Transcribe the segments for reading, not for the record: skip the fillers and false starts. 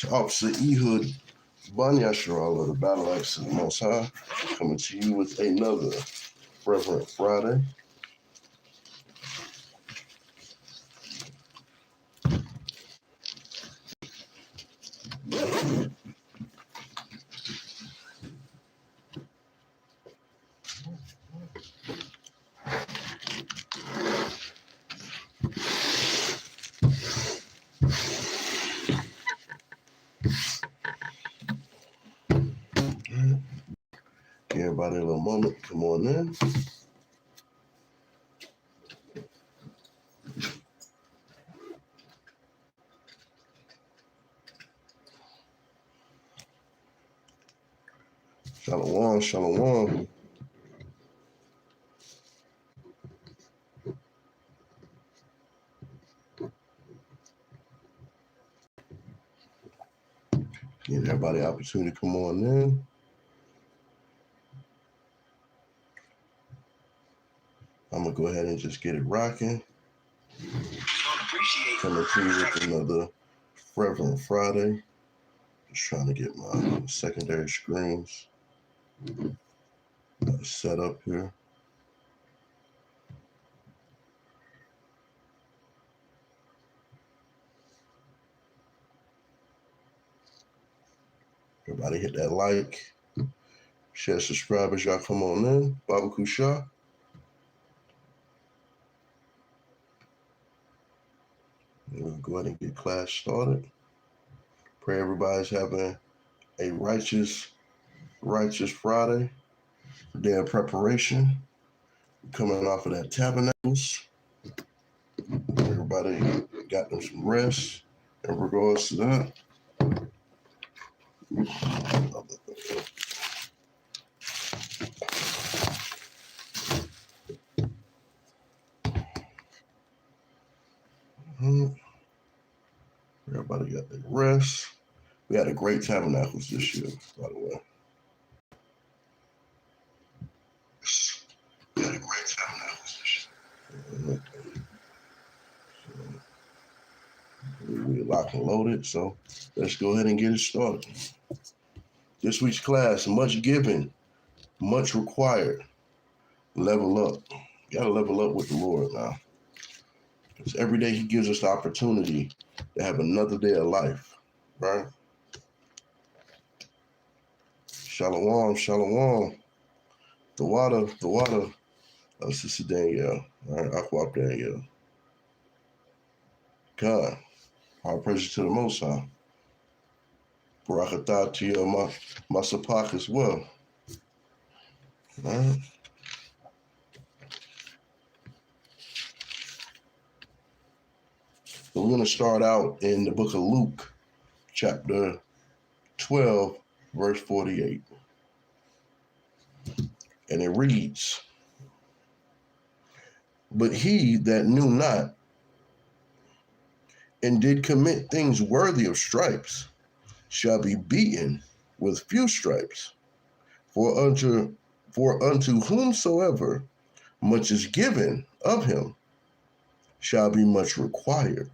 It's Officer Ehud Banyashral of the Battle Axes of the Most High, coming to you with another Reverend Friday. Give everybody a little moment. Come on in. Shalom, shalom. Give everybody an opportunity to come on in. I'm going to go ahead and just get it rocking. Coming to you with another Reverend Friday. Just trying to get my secondary screens set up here. Everybody hit that like, share, subscribe as y'all come on in. Baba Kusha. We'll go ahead and get class started. Pray everybody's having a righteous Friday. Day of preparation. Coming off of that tabernacles. Everybody got them some rest in regards to that. Everybody got their rest. We had a great tabernacles this year, by the way. We had a great tabernacles this year. We're locked and loaded, so let's go ahead and get it started. This week's class, much given, much required. Level up. You gotta level up with the Lord now. Because every day he gives us the opportunity to have another day of life, right? Shalom, shalom. The water of Sister Danielle. All right, Aquap Danielle. God, our praises to the Most High. Barakatah to your Masapak as well. All right. So we're going to start out in the book of Luke, chapter 12, verse 48. And it reads, "But he that knew not and did commit things worthy of stripes shall be beaten with few stripes. For unto whomsoever much is given of him shall be much required.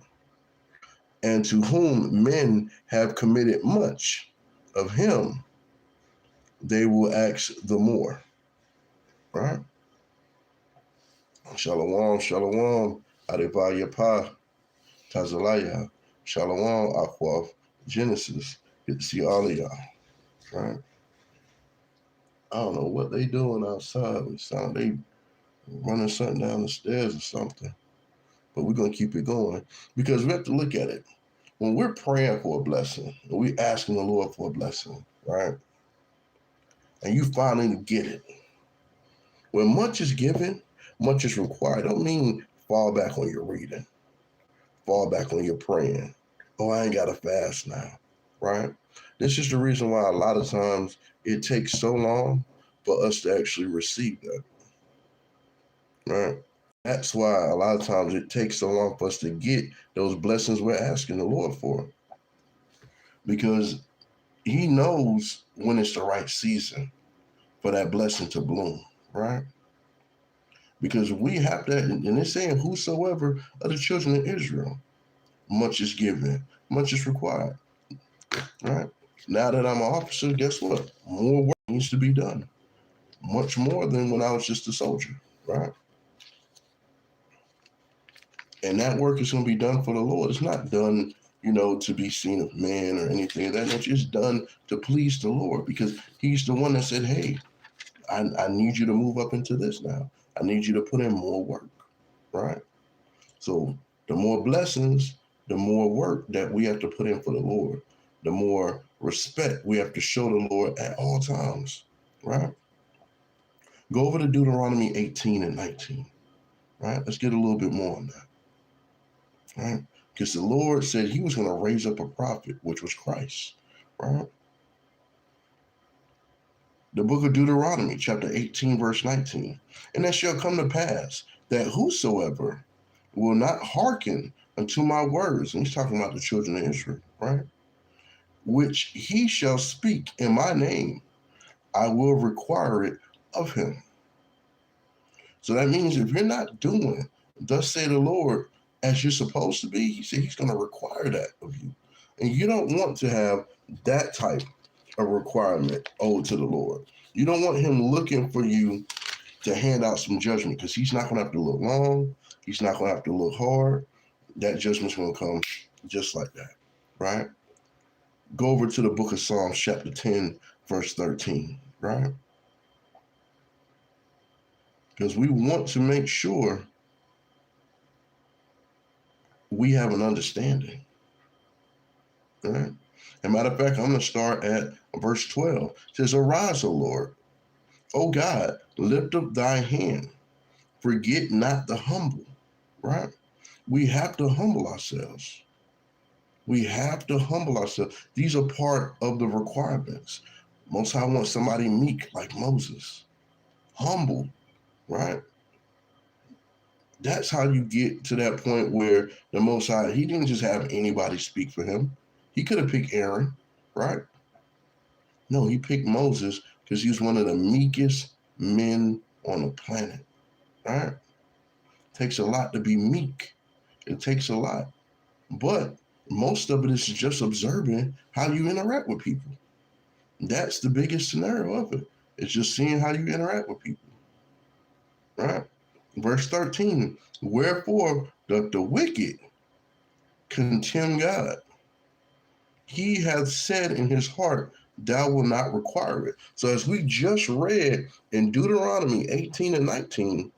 And to whom men have committed much of him, they will ask the more." Right? Shalom, shalom, Adivaya Pa, Tazalaya, shalom, Aquaf, Genesis, good to see all of y'all. Right? I don't know what they doing outside. It sound they running something down the stairs or something. But we're going to keep it going because we have to look at it. When we're praying for a blessing, and we're asking the Lord for a blessing, right? And you finally get it. When much is given, much is required. Don't mean fall back on your reading. Fall back on your praying. Oh, I ain't got to fast now, right? This is the reason why a lot of times it takes so long for us to actually receive that, right? That's why a lot of times it takes so long for us to get those blessings we're asking the Lord for. Because he knows when it's the right season for that blessing to bloom, right? Because we have that, and it's saying whosoever of the children of Israel, much is given, much is required. right? Now that I'm an officer, guess what? More work needs to be done. Much more than when I was just a soldier, right? And that work is going to be done for the Lord. It's not done, to be seen of man or anything of that nature. It's done to please the Lord, because he's the one that said, hey, I need you to move up into this now. I need you to put in more work, right? So the more blessings, the more work that we have to put in for the Lord, the more respect we have to show the Lord at all times, right? Go over to Deuteronomy 18 and 19, right? Let's get a little bit more on that, right? Because the Lord said he was going to raise up a prophet, which was Christ, right? The book of Deuteronomy, chapter 18, verse 19. And it shall come to pass that whosoever will not hearken unto my words, and he's talking about the children of Israel, right? Which he shall speak in my name, I will require it of him. So that means if you're not doing, thus say the Lord, as you're supposed to be, he said he's going to require that of you. And you don't want to have that type of requirement owed to the Lord. You don't want him looking for you to hand out some judgment, because he's not going to have to look long. He's not going to have to look hard. That judgment's going to come just like that, right? Go over to the book of Psalms, chapter 10, verse 13, right? Because we want to make sure we have an understanding, right? As a matter of fact, I'm going to start at verse 12. It says, arise, O Lord, O God, lift up thy hand, forget not the humble, right? We have to humble ourselves. We have to humble ourselves. These are part of the requirements. Most High wants somebody meek like Moses, humble, right? That's how you get to that point where the Most High, he didn't just have anybody speak for him. He could have picked Aaron, right? No, he picked Moses because he was one of the meekest men on the planet, right? It takes a lot to be meek. It takes a lot. But most of it is just observing how you interact with people. That's the biggest scenario of it. It's just seeing how you interact with people, right? Verse 13, wherefore doth the wicked contemn God? He hath said in his heart, thou wilt not require it. So as we just read in Deuteronomy 18 and 19,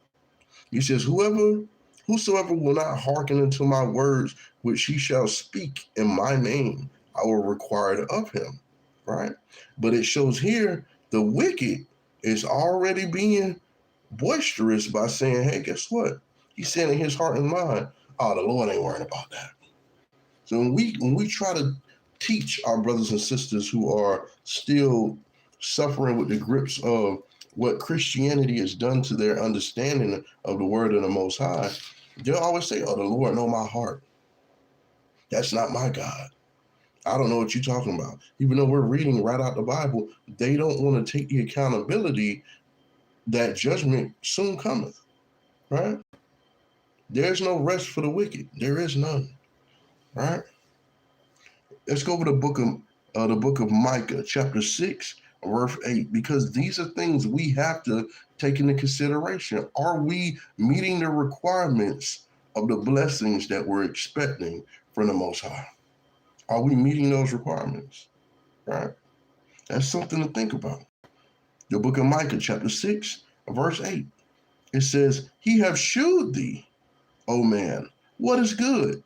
he says, whosoever will not hearken unto my words, which he shall speak in my name, I will require it of him, right? But it shows here the wicked is already being boisterous by saying, hey, guess what? He's saying in his heart and mind, oh, the Lord ain't worrying about that. So when we try to teach our brothers and sisters who are still suffering with the grips of what Christianity has done to their understanding of the word of the Most High, they'll always say, oh, the Lord know my heart. That's not my God. I don't know what you're talking about. Even though we're reading right out the Bible, they don't want to take the accountability that judgment soon cometh, right? There's no rest for the wicked. There is none, right? Let's go over the book of Micah, chapter 6, verse 8, because these are things we have to take into consideration. Are we meeting the requirements of the blessings that we're expecting from the Most High? Are we meeting those requirements, right? That's something to think about. The book of Micah, chapter 6, verse 8, it says, he have shewed thee, O man, what is good,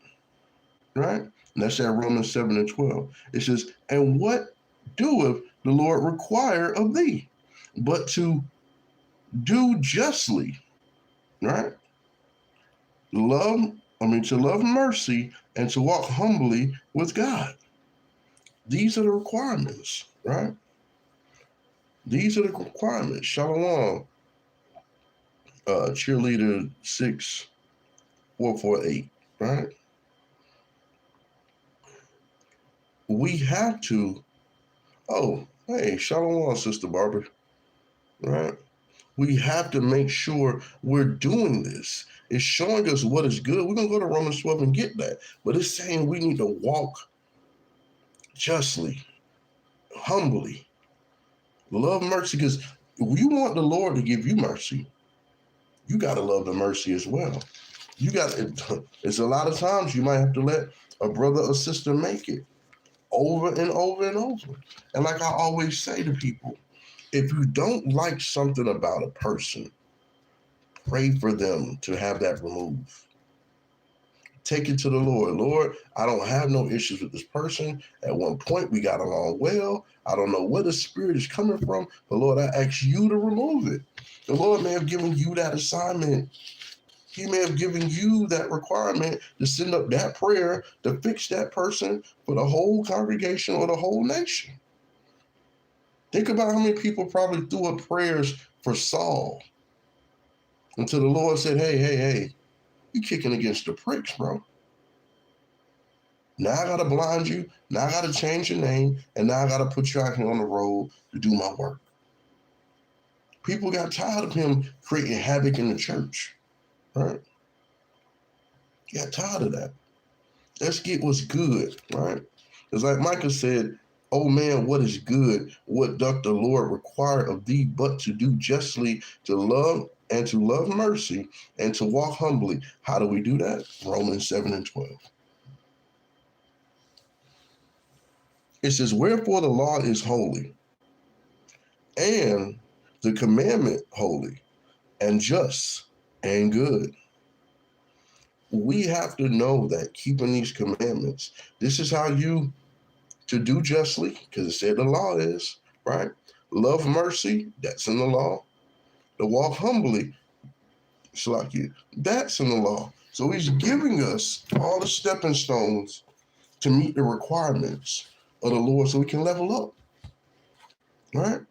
right? And that's at Romans 7 and 12. It says, and what doeth the Lord require of thee, but to do justly, right? To love mercy and to walk humbly with God. These are the requirements, right? These are the requirements. Shalom, cheerleader 6448, right? We have to, oh, hey, shalom, Sister Barbara, right? We have to make sure we're doing this. It's showing us what is good. We're going to go to Romans 12 and get that. But it's saying we need to walk justly, humbly. Love mercy, because if you want the Lord to give you mercy, you got to love the mercy as well. It's a lot of times you might have to let a brother or sister make it over and over and over. And like I always say to people, if you don't like something about a person, pray for them to have that removed. Take it to the Lord. Lord, I don't have no issues with this person. At one point, we got along well. I don't know where the spirit is coming from, but Lord, I ask you to remove it. The Lord may have given you that assignment. He may have given you that requirement to send up that prayer to fix that person for the whole congregation or the whole nation. Think about how many people probably threw up prayers for Saul until the Lord said, hey, you kicking against the pricks, bro. Now I got to blind you. Now I got to change your name. And now I got to put you out here on the road to do my work. People got tired of him creating havoc in the church, right? Got tired of that. Let's get what's good, right? It's like Micah said, oh man, what is good? What doth the Lord require of thee but to do justly, to love and to love mercy, and to walk humbly? How do we do that? Romans 7:12. It says, wherefore the law is holy, and the commandment holy, and just, and good. We have to know that keeping these commandments, this is how you to do justly, because it said the law is, right? Love mercy, that's in the law. To walk humbly, Shalaki, that's in the law. So he's giving us all the stepping stones to meet the requirements of the Lord so we can level up, right?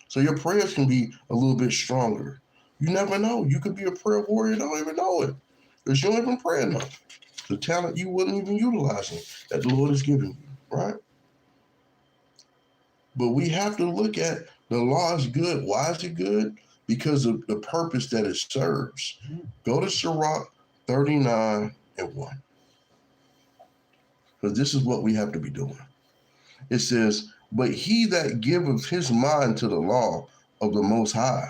So your prayers can be a little bit stronger. You never know. You could be a prayer warrior, don't even know it, because you don't even pray enough. The talent you wasn't even utilizing that the Lord has given you, right? But we have to look at the law is good. Why is it good? Because of the purpose that it serves. Go to Sirach 39:1. Because this is what we have to be doing. It says, but he that giveth his mind to the law of the Most High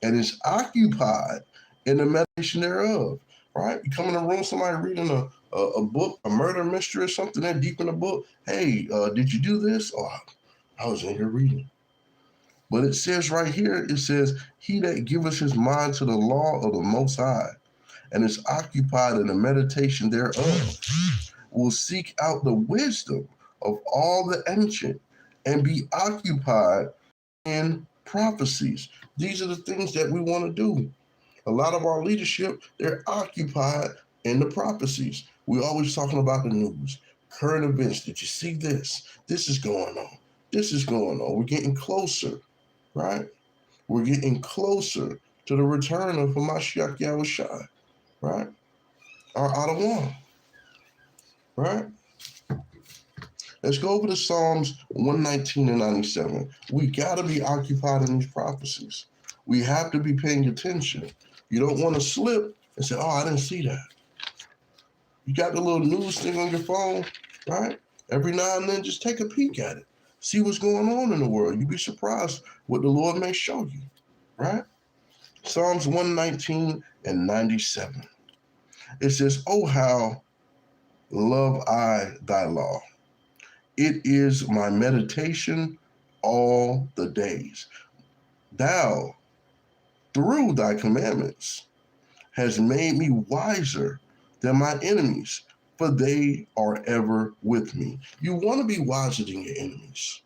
and is occupied in the meditation thereof. Right? You come in a room, somebody reading a book, a murder mystery or something, that deep in the book. Hey, did you do this? Oh, I was in here reading. But it says right here, it says, he that giveth his mind to the law of the Most High and is occupied in the meditation thereof will seek out the wisdom of all the ancient and be occupied in prophecies. These are the things that we want to do. A lot of our leadership, they're occupied in the prophecies. We're always talking about the news, current events. Did you see this? This is going on. This is going on. We're getting closer, right? We're getting closer to the return of Hamashiach Yahushua, right? Our Adawan, right? Let's go over to Psalms 119 and 97. We got to be occupied in these prophecies. We have to be paying attention. You don't want to slip and say, oh, I didn't see that. You got the little news thing on your phone, right? Every now and then, just take a peek at it. See what's going on in the world. You'd be surprised what the Lord may show you, right? Psalms 119 and 97. It says, oh, how love I thy law. It is my meditation all the days. Thou, through thy commandments, has made me wiser than my enemies, for they are ever with me. You want to be wiser than your enemies.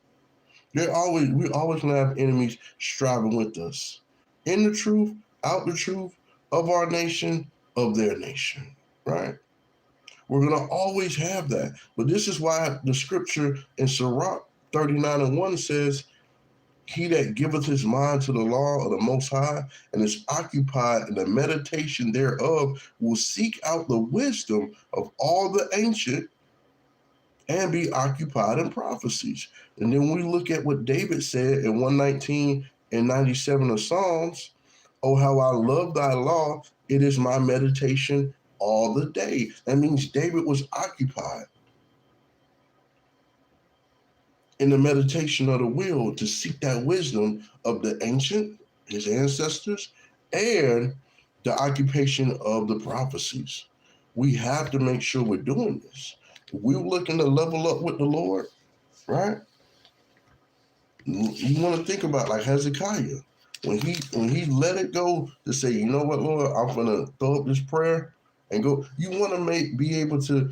We're always going to have enemies striving with us. In the truth, out the truth, of our nation, of their nation, right? We're going to always have that. But this is why the scripture in Sirach 39:1 says, he that giveth his mind to the law of the Most High and is occupied in the meditation thereof will seek out the wisdom of all the ancient and be occupied in prophecies. And then we look at what David said in 119 and 97 of Psalms, oh, how I love thy law. It is my meditation all the day. That means David was occupied in the meditation of the will to seek that wisdom of the ancient, his ancestors, and the occupation of the prophecies. We have to make sure we're doing this. We're looking to level up with the Lord, right? You want to think about like Hezekiah. When he let it go to say, you know what, Lord, I'm gonna throw up this prayer and go. You want to be able to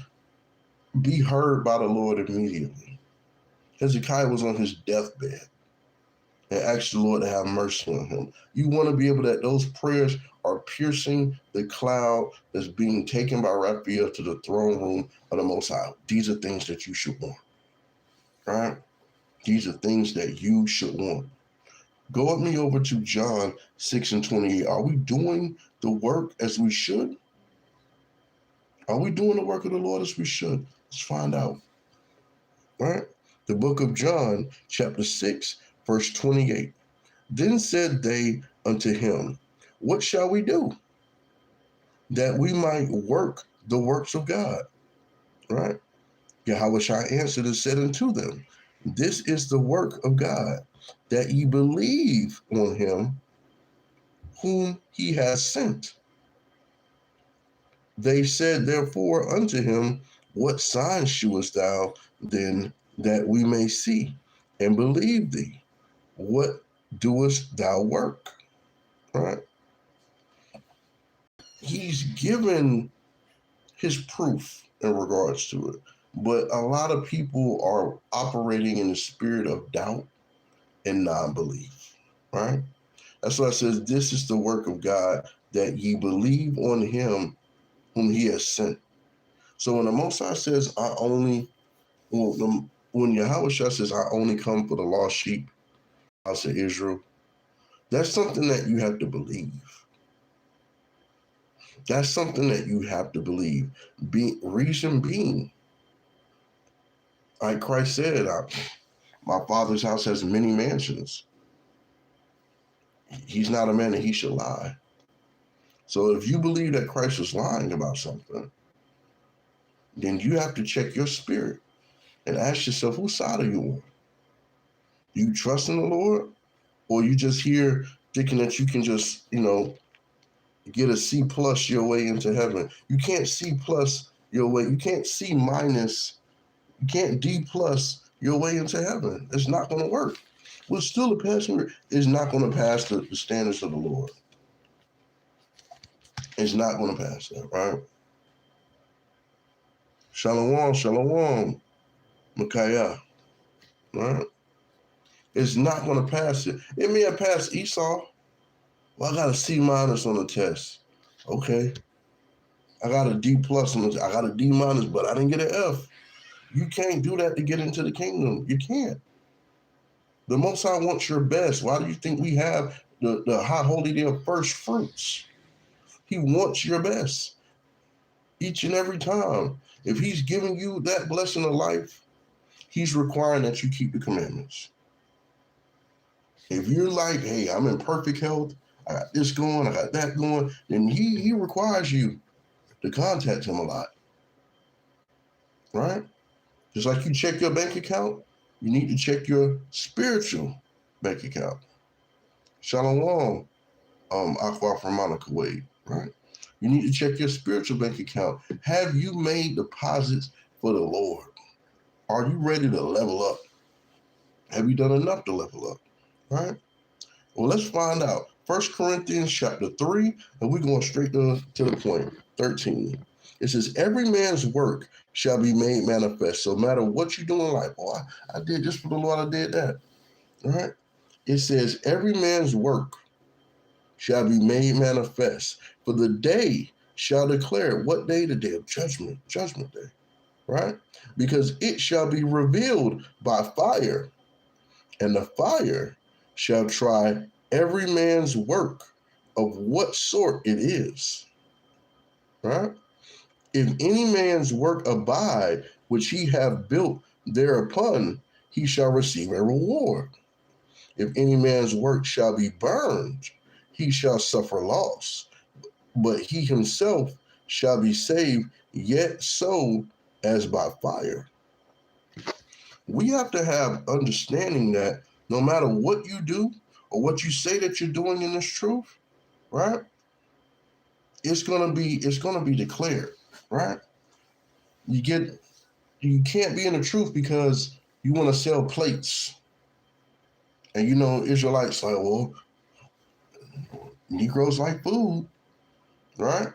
be heard by the Lord immediately. Hezekiah was on his deathbed and asked the Lord to have mercy on him. You want to be able that those prayers are piercing the cloud that's being taken by Raphael to the throne room of the Most High. These are things that you should want, right? These are things that you should want. Go with me over to John 6:28. Are we doing the work as we should? Are we doing the work of the Lord as we should? Let's find out. All right? The book of John, chapter 6, verse 28. Then said they unto him, what shall we do that we might work the works of God? Right? Yahushua answered and said unto them, this is the work of God, that ye believe on him whom he has sent. They said therefore unto him, what sign shewest thou then that we may see and believe thee? What doest thou work? All right. He's given his proof in regards to it. But a lot of people are operating in the spirit of doubt and non-belief, right? That's why it says, this is the work of God, that ye believe on him whom he has sent. So when the Most High says, when Yahushua says, I only come for the lost sheep, house of Israel, that's something that you have to believe. That's something that you have to believe. Reason being, like Christ said, my Father's house has many mansions. He's not a man that he should lie. So if you believe that Christ was lying about something, then you have to check your spirit and ask yourself, whose side are you on? Do you trust in the Lord? Or you just here thinking that you can just, get a C plus your way into heaven? You can't C plus your way. You can't C minus. You can't D plus your way into heaven. It's not going to work. Well, still a passenger is not going to pass the standards of the Lord. It's not going to pass that, right? Shalom, shalom, Micaiah, right? It's not going to pass it. It may have passed Esau. Well, I got a C minus on the test. Okay. I got a D plus on the I got a D minus, but I didn't get an F. You can't do that to get into the kingdom. You can't. The Most High wants your best. Why do you think we have the high holy day of first fruits? He wants your best each and every time. If he's giving you that blessing of life, he's requiring that you keep the commandments. If you're like, hey, I'm in perfect health, I got this going, I got that going, then he requires you to contact him a lot, right? Just like you check your bank account, you need to check your spiritual bank account. Shalom, Aqua from Monica Wade, right? You need to check your spiritual bank account. Have you made deposits for the Lord? Are you ready to level up? Have you done enough to level up, right? Well, let's find out. 1 Corinthians chapter 3, and we're going straight to the point, 13. It says, every man's work shall be made manifest. So no matter what you do in life, I did this for the Lord, I did that, all right? It says, every man's work shall be made manifest. For the day shall declare. What day? The day of judgment day, right? Because it shall be revealed by fire, and the fire shall try every man's work of what sort it is, right? If any man's work abide, which he have built thereupon, he shall receive a reward. If any man's work shall be burned, he shall suffer loss, but he himself shall be saved, yet so as by fire. We have to have understanding that no matter what you do or what you say that you're doing in this truth, right? It's gonna be declared, right? You can't be in the truth because you want to sell plates. And Israelites like, well, Negroes like food, right?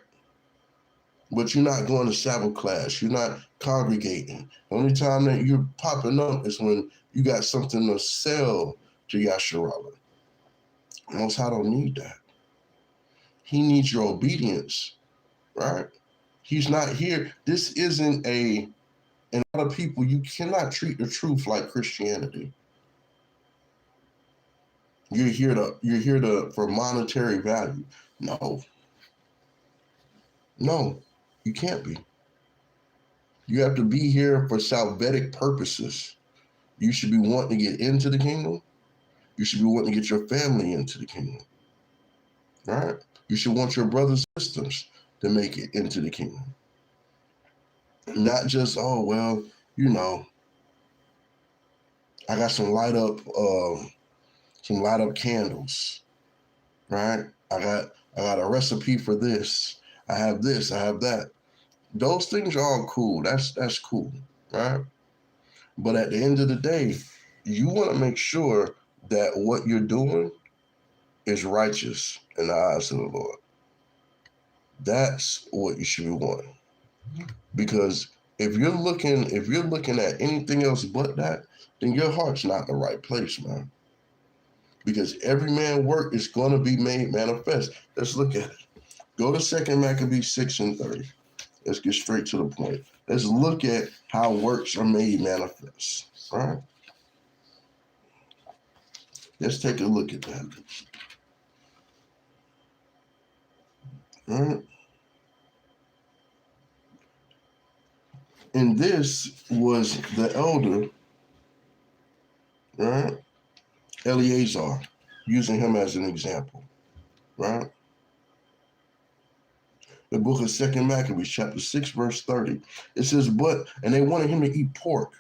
But you're not going to Sabbath class. You're not congregating. The only time that you're popping up is when you got something to sell to Yasharallah. Most High don't need that. He needs your obedience, right? He's not here. This isn't and a lot of people, you cannot treat the truth like Christianity. You're here for monetary value. No, you can't be. You have to be here for salvific purposes. You should be wanting to get into the kingdom. You should be wanting to get your family into the kingdom, right? You should want your brothers and sisters to make it into the kingdom. Not just, oh, well, I got some light up candles, right? I got a recipe for this. I have this, I have that. Those things are all cool. That's cool, right? But at the end of the day, you want to make sure that what you're doing is righteous in the eyes of the Lord. That's what you should be wanting. Because if you're looking at anything else but that, then your heart's not in the right place, man. Because every man's work is going to be made manifest. Let's look at it. Go to 2 Maccabees 6:30. Let's get straight to the point. Let's look at how works are made manifest. All right? Let's take a look at that. All right? And this was the elder, right? Eleazar, using him as an example, right? The book of 2 Maccabees, chapter 6, verse 30. It says, and they wanted him to eat pork.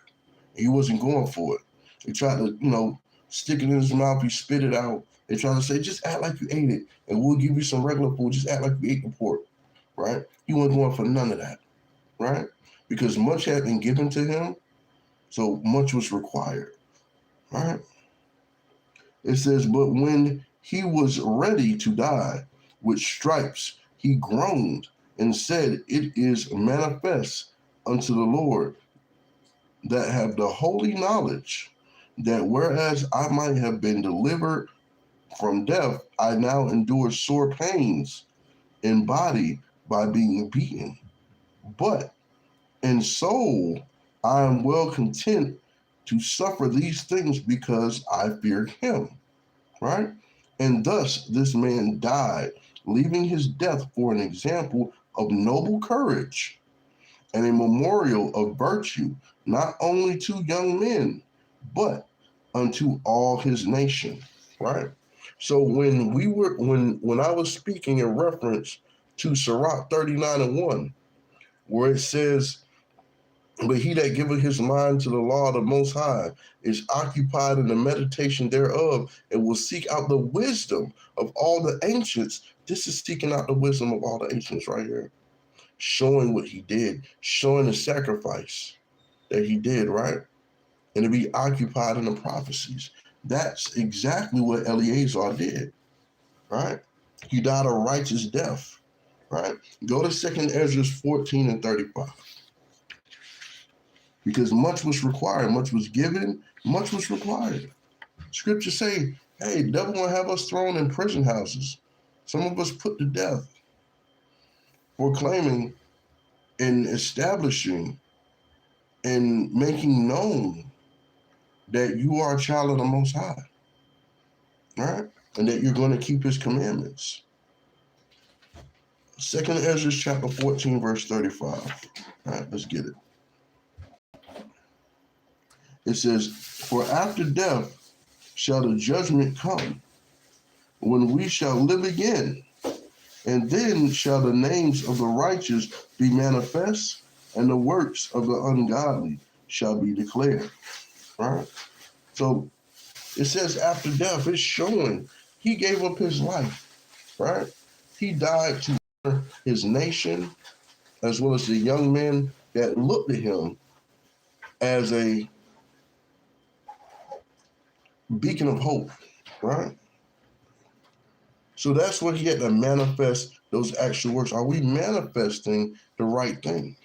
He wasn't going for it. They tried to, stick it in his mouth. He spit it out. They tried to say, just act like you ate it, and we'll give you some regular food. Just act like you ate the pork, right? He wasn't going for none of that, right? Because much had been given to him, so much was required, right? It says, but when he was ready to die with stripes, he groaned and said, it is manifest unto the Lord that have the holy knowledge that whereas I might have been delivered from death, I now endure sore pains in body by being beaten. But in soul, I am well content to suffer these things because I fear him, right? And thus this man died, leaving his death for an example of noble courage and a memorial of virtue, not only to young men, but unto all his nation, right? So when I was speaking in reference to Sirach 39:1, where it says, but he that giveth his mind to the law of the Most High is occupied in the meditation thereof and will seek out the wisdom of all the ancients. This is seeking out the wisdom of all the ancients right here. Showing what he did, showing the sacrifice that he did, right? And to be occupied in the prophecies. That's exactly what Eleazar did, right? He died a righteous death, right? Go to 2 Ezra 14:35. Because much was required, much was given, much was required. Scriptures say, hey, the devil will have us thrown in prison houses. Some of us put to death for claiming and establishing and making known that you are a child of the Most High, right? And that you're going to keep his commandments. 2 Ezra chapter 14, verse 35. All right, let's get it. It says, for after death shall the judgment come, when we shall live again, and then shall the names of the righteous be manifest, and the works of the ungodly shall be declared. right? So it says after death, it's showing he gave up his life, right? He died to honor his nation as well as the young men that looked at him as a beacon of hope, right? So that's what he had to manifest those actual works. Are we manifesting the right things?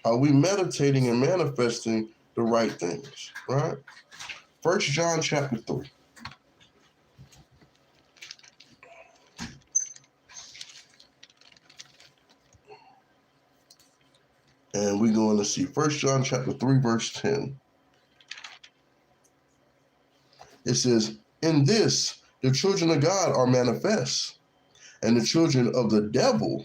Are we meditating and manifesting the right things, right? 1 John chapter 3. And we're going to see 1 John chapter 3, verse 10. It says, in this, the children of God are manifest, and the children of the devil,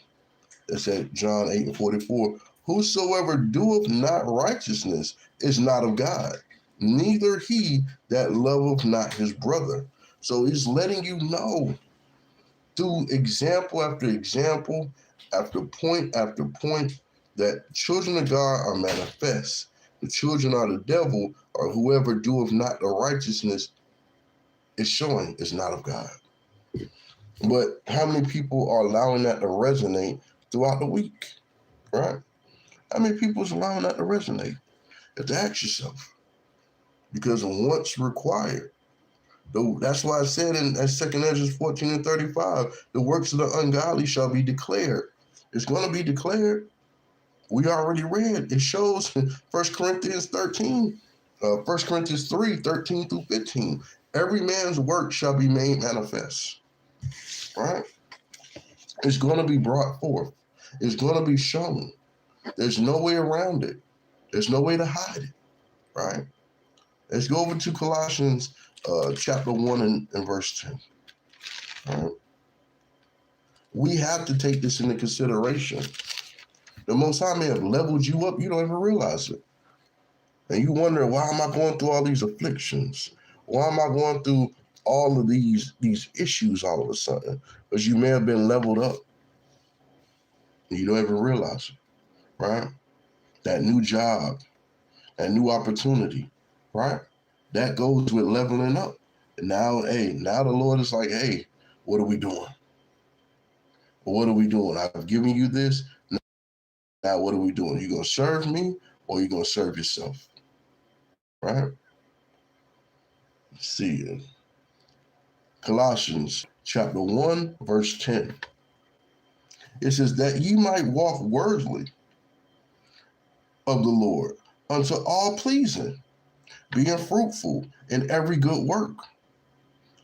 that's at John 8 and 44, whosoever doeth not righteousness is not of God, neither he that loveth not his brother. So he's letting you know through example after example, after point, that children of God are manifest. The children of the devil, or whoever doeth not the righteousness, is showing is not of God. But how many people are allowing that to resonate throughout the week, right? How many people is allowing that to resonate? You have to ask yourself. Because once required, that's why I said in 2 Ezra 14 and 35, the works of the ungodly shall be declared. It's going to be declared. We already read. It shows in 1 Corinthians 13, 1 Corinthians 3, 13 through 15. Every man's work shall be made manifest, right? It's going to be brought forth. It's going to be shown. There's no way around it. There's no way to hide it, right? Let's go over to Colossians chapter 1 and verse 10. All right? We have to take this into consideration. The Most High may have leveled you up. You don't even realize it. And you wonder, why am I going through all these afflictions? Why am I going through all of these issues all of a sudden? Because you may have been leveled up. And you don't even realize it, right? That new job, that new opportunity, right? That goes with leveling up. And now the Lord is like, hey, what are we doing? What are we doing? I've given you this. Now what are we doing? You going to serve me or you going to serve yourself? Right? Let's see. Colossians chapter 1, verse 10. It says that ye might walk worthily of the Lord unto all pleasing, being fruitful in every good work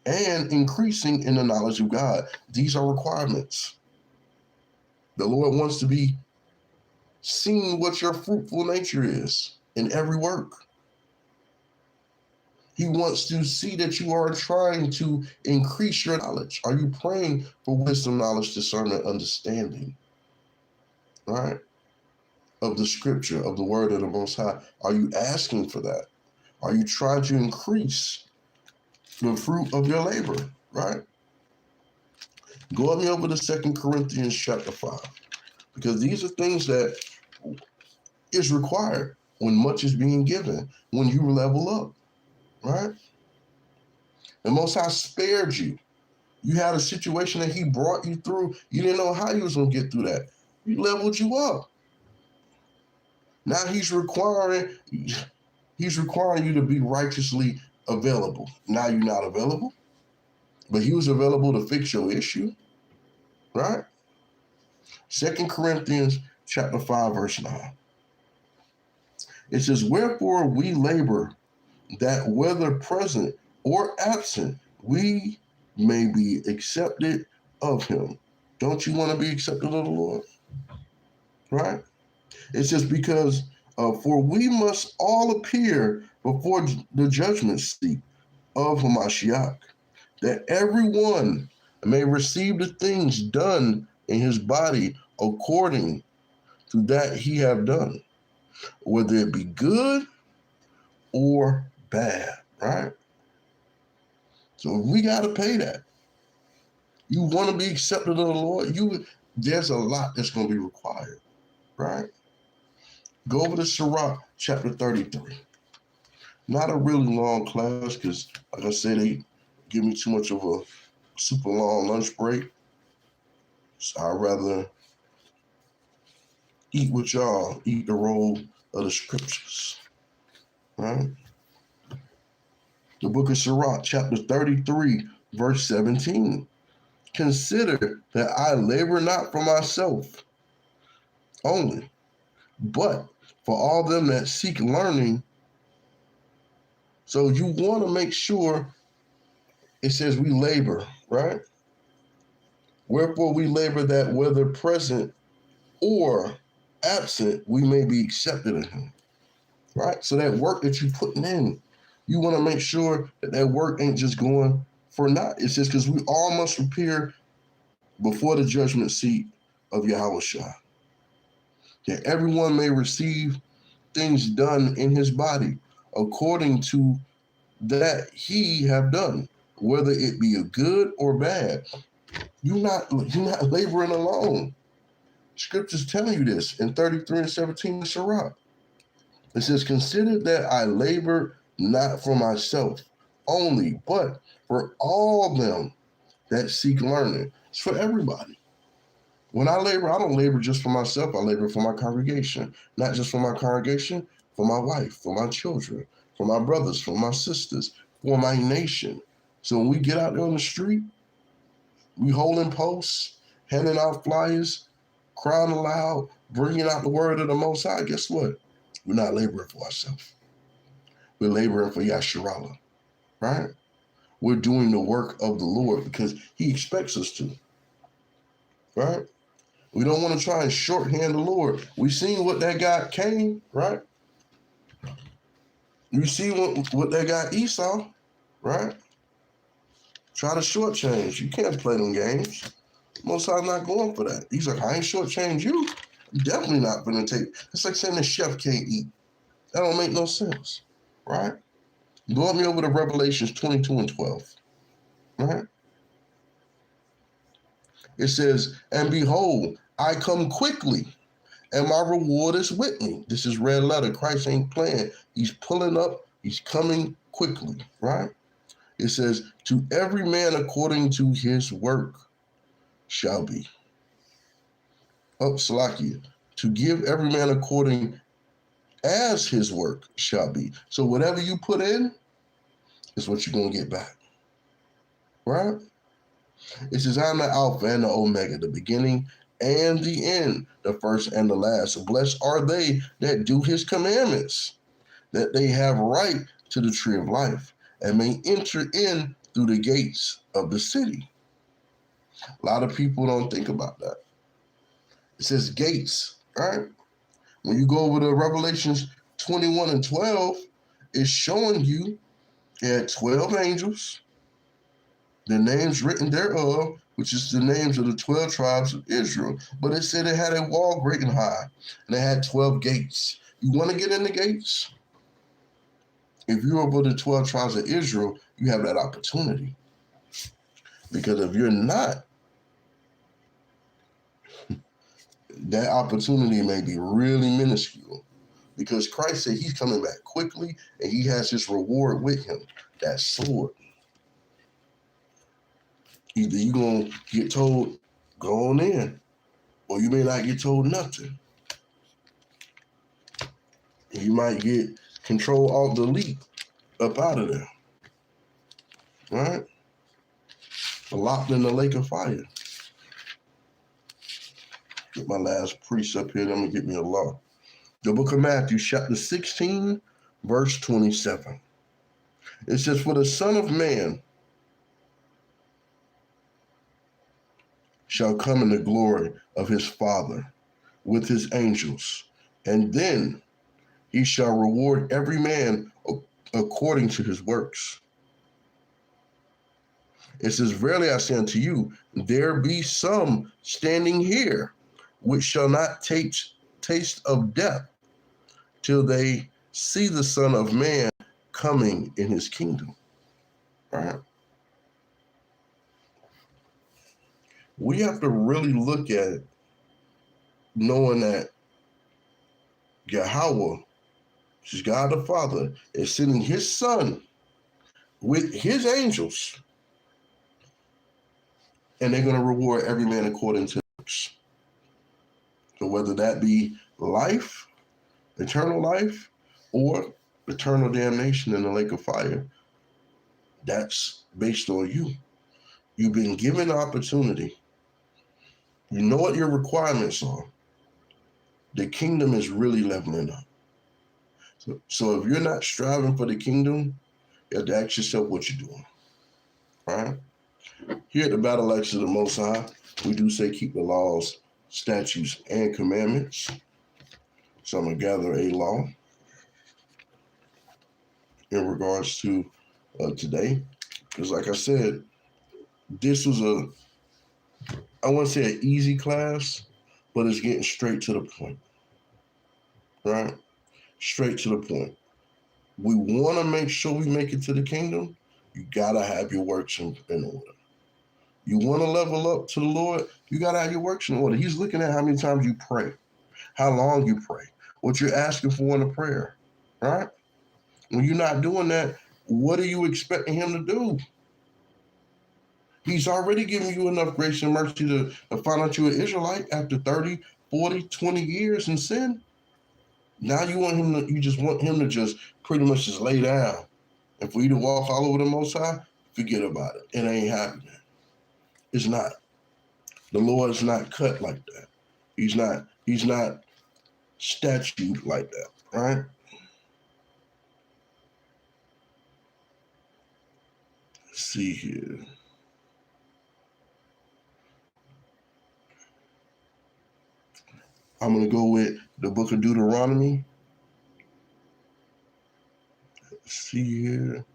and increasing in the knowledge of God. These are requirements. The Lord wants to be seen what your fruitful nature is in every work. He wants to see that you are trying to increase your knowledge. Are you praying for wisdom, knowledge, discernment, understanding, right? Of the scripture, of the word of the Most High. Are you asking for that? Are you trying to increase the fruit of your labor, right? Go with me over to 2 Corinthians chapter 5, because these are things that is required when much is being given, when you level up, right? The Most High spared you. You had a situation that he brought you through. You didn't know how you was going to get through that. He leveled you up. Now he's requiring you to be righteously available. Now you're not available, but he was available to fix your issue, right? 2 Corinthians chapter 5, verse 9. It says, wherefore we labor, that whether present or absent, we may be accepted of him. Don't you want to be accepted of the Lord? Right? It says, because for we must all appear before the judgment seat of Hamashiach, that everyone may receive the things done in his body according to that he have done, whether it be good or bad, right? So we got to pay that. You want to be accepted of the Lord, there's a lot that's going to be required, right? Go over to Sirach chapter 33. Not a really long class because, like I said, they give me too much of a super long lunch break. So I'd rather eat with y'all, eat the roll of the scriptures. Right? The book of Sirach, chapter 33, verse 17. Consider that I labor not for myself only, but for all them that seek learning. So you want to make sure it says we labor, right? Wherefore we labor that whether present or absent, we may be accepted of him, right? So that work that you're putting in, you want to make sure that that work ain't just going for naught. It's just because we all must appear before the judgment seat of Yahushua, that everyone may receive things done in his body according to that he have done, whether it be a good or bad. You're not laboring alone. Scripture's telling you this in 33 and 17 of Sirach. It says, consider that I labor not for myself only, but for all them that seek learning. It's for everybody. When I labor, I don't labor just for myself. I labor for my congregation. Not just for my congregation, for my wife, for my children, for my brothers, for my sisters, for my nation. So when we get out there on the street, we holding posts, handing out flyers, crying aloud, bringing out the word of the Most High. Guess what? We're not laboring for ourselves. We're laboring for Yasharallah, right? We're doing the work of the Lord because he expects us to, right? We don't want to try and shorthand the Lord. We seen what that got Cain, right? You see what that got Esau, right? Try to shortchange. You can't play them games. Most High's not going for that. He's like, I ain't shortchange you. I'm definitely not going to take. It's like saying the chef can't eat. That don't make no sense, right? Go with me over to Revelations 22 and 12, right? It says, and behold, I come quickly, and my reward is with me. This is red letter. Christ ain't playing. He's pulling up. He's coming quickly, right? It says, to every man according to his work shall be. Oh, Salakia. To give every man according as his work shall be. So whatever you put in is what you're going to get back, right? It says, I'm the Alpha and the Omega, the beginning and the end, the first and the last. So blessed are they that do his commandments, that they have right to the tree of life and may enter in through the gates of the city. A lot of people don't think about that. It says gates, right? When you go over to Revelations 21 and 12, it's showing you it had 12 angels, the names written thereof, which is the names of the 12 tribes of Israel. But it said it had a wall great and high, and it had 12 gates. You want to get in the gates? If you're over the 12 tribes of Israel, you have that opportunity. Because if you're not, that opportunity may be really minuscule. Because Christ said he's coming back quickly, and he has his reward with him, that sword. Either you're going to get told, go on in, or you may not get told nothing. You might get control alt delete up out of there, right? Locked in the lake of fire. Get my last priest up here. Let me get me a law. The book of Matthew, chapter 16, verse 27. It says, for the Son of Man shall come in the glory of his Father with his angels, and then he shall reward every man according to his works. It says, verily I say unto you, there be some standing here which shall not taste of death till they see the Son of Man coming in his kingdom. Right? We have to really look at it, knowing that Yahweh This is God the Father is sending his Son with his angels, and they're going to reward every man according to works. So whether that be life, eternal life, or eternal damnation in the lake of fire, that's based on you. You've been given the opportunity. You know what your requirements are. The kingdom is really leveling up. So if you're not striving for the kingdom, you have to ask yourself what you're doing. All right? Here at the Battle Axes of the Most High, we do say keep the laws, statutes, and commandments. So I'm going to gather a law in regards to today. Because like I said, this was I want to say an easy class, but it's getting straight to the point. Right? Straight to the point. We want to make sure we make it to the kingdom. You got to have your works in order. You want to level up to the Lord, you got to have your works in order. He's looking at how many times you pray, how long you pray, what you're asking for in a prayer, right? When you're not doing that, what are you expecting him to do? He's already given you enough grace and mercy to find out you're an Israelite after 30, 40, 20 years in sin. Now you just want him to just pretty much just lay down. And for you to walk all over the Most High, forget about it. It ain't happening. It's not. The Lord is not cut like that. He's not statued like that, right? Let's see here. I'm going to go with the book of Deuteronomy. Let's see here.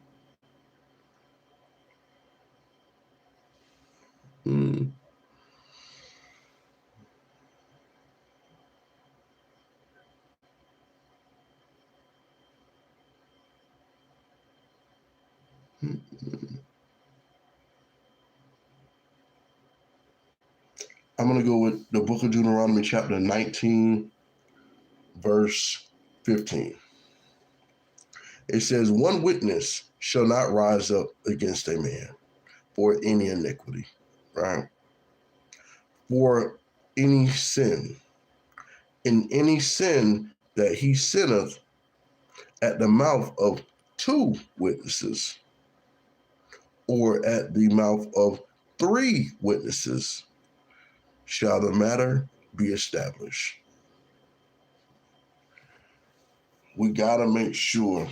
I'm going to go with the book of Deuteronomy, chapter 19, verse 15. It says, one witness shall not rise up against a man for any iniquity, right? For any sin. In any sin that he sinneth at the mouth of two witnesses, or at the mouth of three witnesses, shall the matter be established. We got to make sure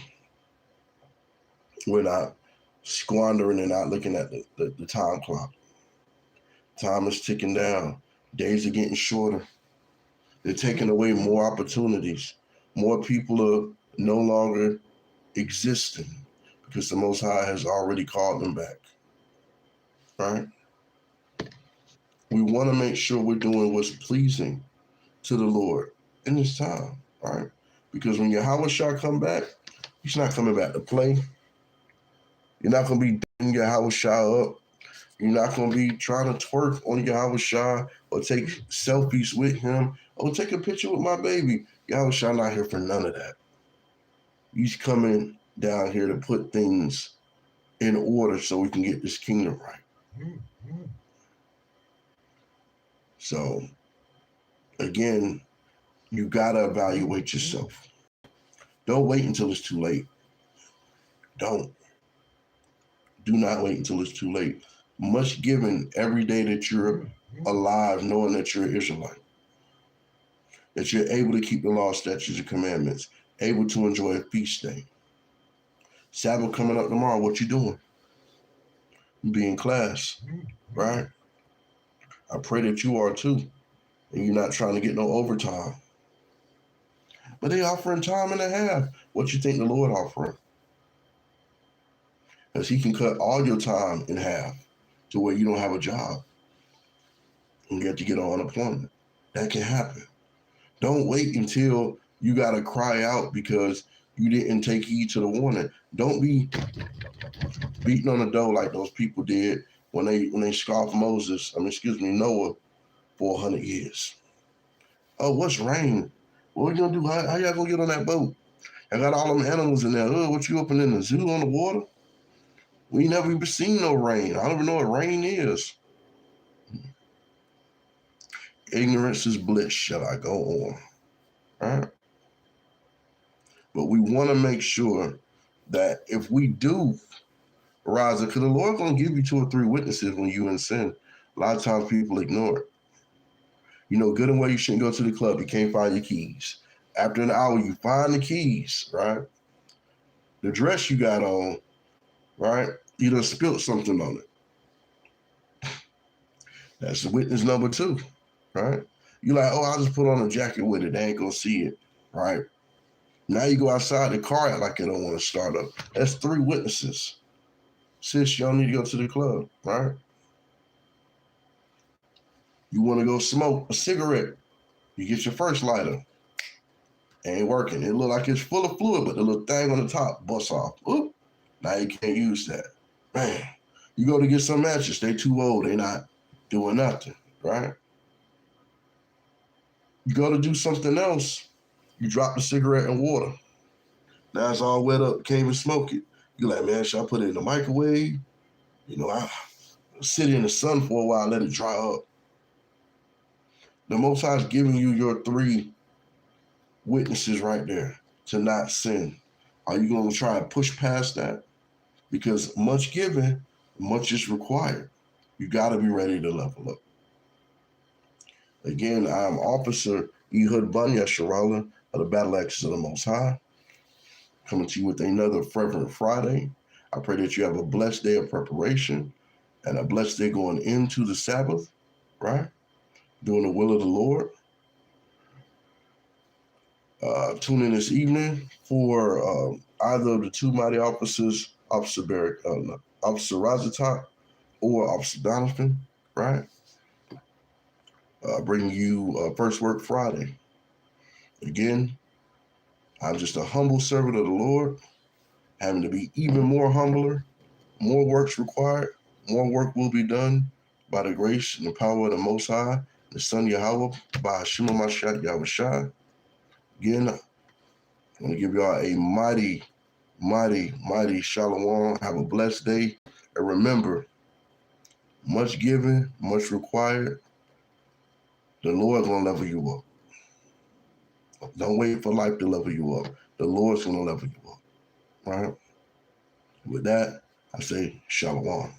we're not squandering and not looking at the time clock. Time is ticking down. Days are getting shorter. They're taking away more opportunities. More people are no longer existing because the Most High has already called them back. Right? We want to make sure we're doing what's pleasing to the Lord in this time, right? Because when Yahweh shall come back, he's not coming back to play. You're not going to be beating Yahweh Shah up. You're not going to be trying to twerk on Yahweh Shah or take selfies with him or take a picture with my baby. Yahweh Shah not here for none of that. He's coming down here to put things in order so we can get this kingdom right. So, again, you got to evaluate yourself. Don't wait until it's too late. Don't. Do not wait until it's too late. Much given every day that you're alive, knowing that you're an Israelite, that you're able to keep the law, statutes, and commandments, able to enjoy a feast day. Sabbath coming up tomorrow, what you doing? Be in class, right? I pray that you are too, and you're not trying to get no overtime. But they offering time and a half. What you think the Lord offering? Because he can cut all your time in half to where you don't have a job and you have to get on unemployment. That can happen. Don't wait until you got to cry out because you didn't take heed to the warning. Don't be beating on the door like those people did when they scoffed Noah for 100 years. Oh, what's rain? What are you going to do? How y'all going to get on that boat? I got all them animals in there. Oh, what you open in the zoo on the water? We never even seen no rain. I don't even know what rain is. Ignorance is bliss, shall I go on? All right. But we want to make sure that if we do rise up, because the Lord going to give you 2 or 3 witnesses when you in sin. A lot of times people ignore it. You know good and well you shouldn't go to the club. You can't find your keys. After an hour, you find the keys, right? The dress you got on, right? You done spilled something on it. That's witness number 2, right? You're like, oh, I'll just put on a jacket with it. They ain't gonna see it, right? Now you go outside the car act like it don't want to start up. That's 3 witnesses. Sis, y'all need to go to the club, right? You want to go smoke a cigarette. You get your first lighter. Ain't working. It look like it's full of fluid, but the little thing on the top busts off. Oop. Now you can't use that. Man, you go to get some matches. They too old. They not doing nothing, right? You go to do something else. You drop the cigarette in water. Now it's all wet up. Can't even smoke it. You're like, man, should I put it in the microwave? You know, I sit in the sun for a while, let it dry up. The Most High is giving you your 3 witnesses right there to not sin. Are you going to try and push past that? Because much given, much is required. You got to be ready to level up. Again, I'm Officer Ehud Banya Sharala of the Battle Axes of the Most High, coming to you with another Fervent Friday. I pray that you have a blessed day of preparation and a blessed day going into the Sabbath, right? Doing the will of the Lord. Tune in this evening for either of the 2 mighty officers, Officer Razatak or Officer Donovan, right? Bringing you First Work Friday. Again, I'm just a humble servant of the Lord, having to be even more humbler. More works required. More work will be done by the grace and the power of the Most High, the Son Yahweh, by Hashem Mashiach Yahushua. Again, I want to give y'all a mighty, mighty, mighty shalom. Have a blessed day. And remember, much given, much required. The Lord's going to level you up. Don't wait for life to level you up. The Lord's going to level you up. All right? With that, I say shalom.